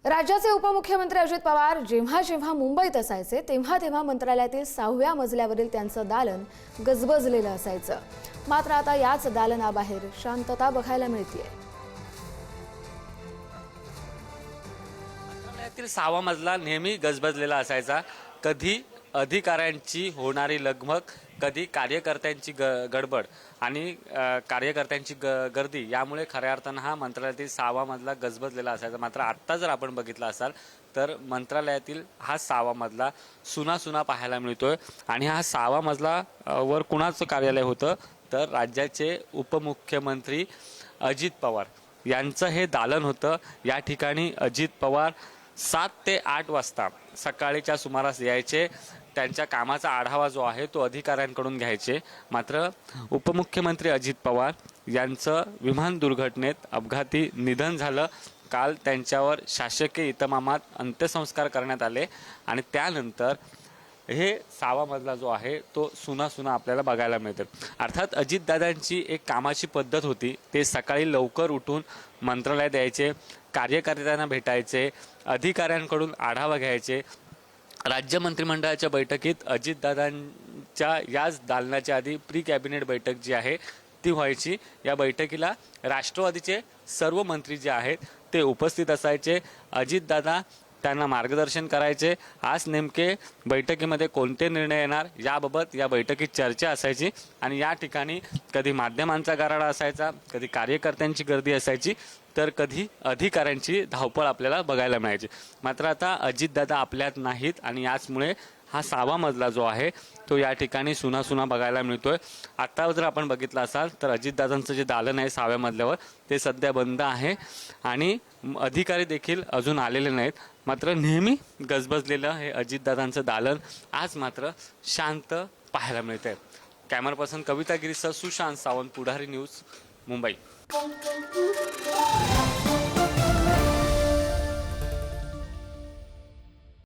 राज्याचे उपमुख्यमंत्री अजित पवार जेव्हा जेव्हा मुंबईत असायचे तेव्हा तेव्हा मंत्रालयातील 6व्या मजल्यावरील त्यांचं दालन गजबजलेलं असायचं। मात्र आता याच दालनाबाहेर शांतता बघायला मिळते। मंत्रालयातील 6वा मजला नेहमी गजबजलेला असायचा। कधी अधिकाऱ्यांची होणारी लगमग, कधी कार्यकर्त्यांची गडबड आणि कार्यकर्त्यांची गर्दी, यामुळे खऱ्या अर्थानं हा मंत्रालयातील 6वा मजला गजबजलेला असायचा। मात्र आत्ता जर आपण बघितलं असाल तर मंत्रालयातील हा 6वा मजला सुना पाहायला मिळतोय। आणि हा 6वा मजला वर कुणाचं कार्यालय होतं तर राज्याचे उपमुख्यमंत्री अजित पवार यांचं हे दालन होतं। या ठिकाणी अजित पवार 7 ते 8 वाजता सकाळीच्या सुमारास यायचे, त्यांच्या कामाचा आढावा जो आहे तो अधिकाऱ्यांकडून घ्यायचे। मात्र उपमुख्यमंत्री अजित पवार यांचं विमान दुर्घटनेत अपघाती निधन झालं। काल त्यांच्यावर शासकीय इतमामात अंत्यसंस्कार करण्यात आले आणि त्यानंतर हे 6वा मजला जो आहे तो सुना आपल्याला बघायला मिळते। अर्थात अजितदादांची एक कामाची पद्धत होती, ते सकाळी लवकर उठून मंत्रालयात यायचे, कार्यकर्त्यांना भेटायचे, अधिकाऱ्यांकडून आढावा घ्यायचे। राज्य मंत्रिमंडळाच्या बैठकीत अजितदादांच्या याच दालनाच्या आधी प्री कॅबिनेट बैठक जी आहे ती व्हायची। या बैठकीला राष्ट्रवादीचे सर्व मंत्री जे आहेत ते उपस्थित असायचे। अजितदादा त्यांना मार्गदर्शन करायचे। आज नेमके बैठकीमध्ये कोणते निर्णय येणार याबाबत या बैठकीत चर्चा असायची आणि या ठिकाणी कधी माध्यमांचा गाराडा असायचा, कधी कार्यकर्त्यांची गर्दी असायची, तर कधी अधिकाऱ्यांची धावपळ आपल्याला बघायला मिळायची। मात्र आता अजितदादा आपल्यात नाहीत आणि याचमुळे हा 6वा मजला जो आहे तो या ठिकाणी सुना बघायला मिळतोय। आता जर आपण बघितलं असाल तर अजितदादांचं जे दालन आहे 6व्या मजल्यावर ते सध्या बंद आहे आणि अधिकारी देखील अजून आलेले नाहीत। मात्र नेहमी गजबजलेलं हे अजितदादांचं दालन आज मात्र शांत पाहायला मिळतंय। कॅमेरा पर्सन कविता गिरीसह सुशांत सावंत, पुढारी न्यूज, मुंबई।